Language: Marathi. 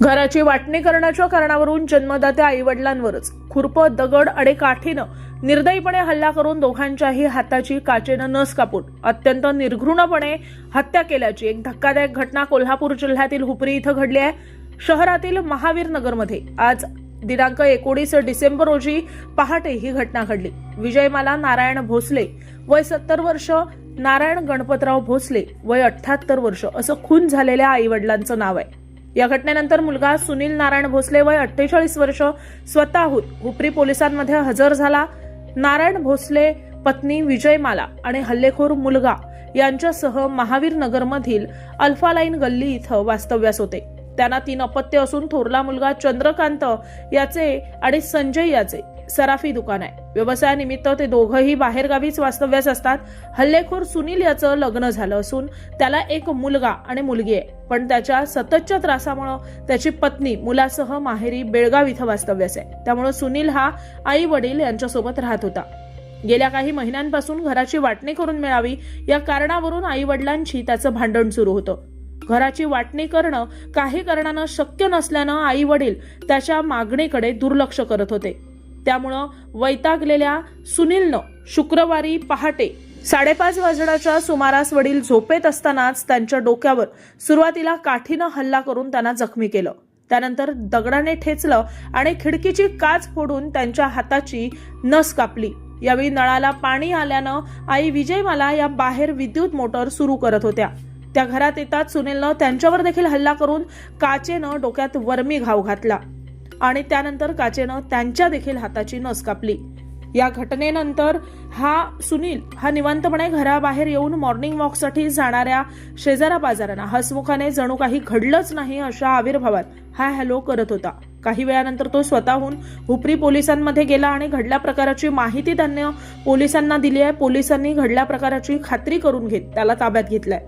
घराची वाटणी करण्याच्या कारणावरून जन्मदात्या आईवडिलांवरच खुरप, दगड आणि काठीनं निर्दयीपणे हल्ला करून दोघांच्याही हाताची काचेनं नस कापून अत्यंत निर्घृणपणे हत्या केल्याची एक धक्कादायक घटना कोल्हापूर जिल्ह्यातील हुपरी इथं घडली आहे. शहरातील महावीर नगरमध्ये आज दिनांक 19 डिसेंबर रोजी पहाटे ही घटना घडली. विजयमाला नारायण भोसले वय 70 वर्ष, नारायण गणपतराव भोसले वय 78 वर्ष असं खून झालेल्या आईवडिलांचं नाव आहे. या घटनेनंतर मुलगा सुनील नारायण भोसले वय 48 वर्ष स्वतःहून हुपरी पोलिसांमध्ये हजर झाला. नारायण भोसले पत्नी विजयमाला आणि हल्लेखोर मुलगा यांच्यासह महावीर नगरमधील अल्फा लाईन गल्ली इथं वास्तव्यास होते. त्यांना 3 अपत्य असून थोरला मुलगा चंद्रकांत याचे आणि संजय याचे सराफी दुकान आहे. व्यवसायानिमित्त ते दोघंही बाहेरगावीच वास्तव्यास असतात. हल्लेखोर सुनील याचं लग्न झालं असून त्याला एक मुलगा आणि मुलगी आहे, पण त्याच्या सततच्या त्रासामुळे त्याची पत्नी मुलासह माहेरी बेळगाव इथं वास्तव्यास आहे. त्यामुळे सुनील हा आई वडील यांच्यासोबत राहत होता. गेल्या काही महिन्यांपासून घराची वाटणी करून मिळावी या कारणावरून आई वडिलांची त्याचं भांडण सुरू होतं. घराची वाटणी करणं काही कारणानं शक्य नसल्यानं आई वडील त्याच्या मागणीकडे दुर्लक्ष करत होते. त्यामुळं वैतागलेल्या सुनीलनं शुक्रवारी पहाटे 5:30 वाजण्याच्या सुमारास वडील झोपेत असतानाच त्यांच्या डोक्यावर सुरुवातीला काठीनं हल्ला करून त्यांना जखमी केलं. त्यानंतर दगडाने ठेचलं आणि खिडकीची काच फोडून त्यांच्या हाताची नस कापली. यावेळी नळाला पाणी आल्यानं आई विजयमाला या बाहेर विद्युत मोटर सुरू करत होत्या. त्या घरात येताच सुनीलनं त्यांच्यावर देखील हल्ला करून काचेनं डोक्यात वर्मी घाव घातला आणि त्यानंतर काचेनं त्यांच्या देखील हाताची नस कापली. या घटनेनंतर सुनील निवांतपणे घराबाहेर येऊन मॉर्निंग वॉकसाठी जाणाऱ्या शेजारा बाजारांना हसमुखाने जणू काही घडलंच नाही अशा आविर्भावात हॅलो करत होता. काही वेळानंतर तो स्वतःहून हुपरी पोलिसांमध्ये गेला आणि घडल्या प्रकाराची माहिती त्यांनी पोलिसांना दिली आहे. पोलिसांनी घडल्या प्रकाराची खात्री करून घेत त्याला ताब्यात घेतलंय.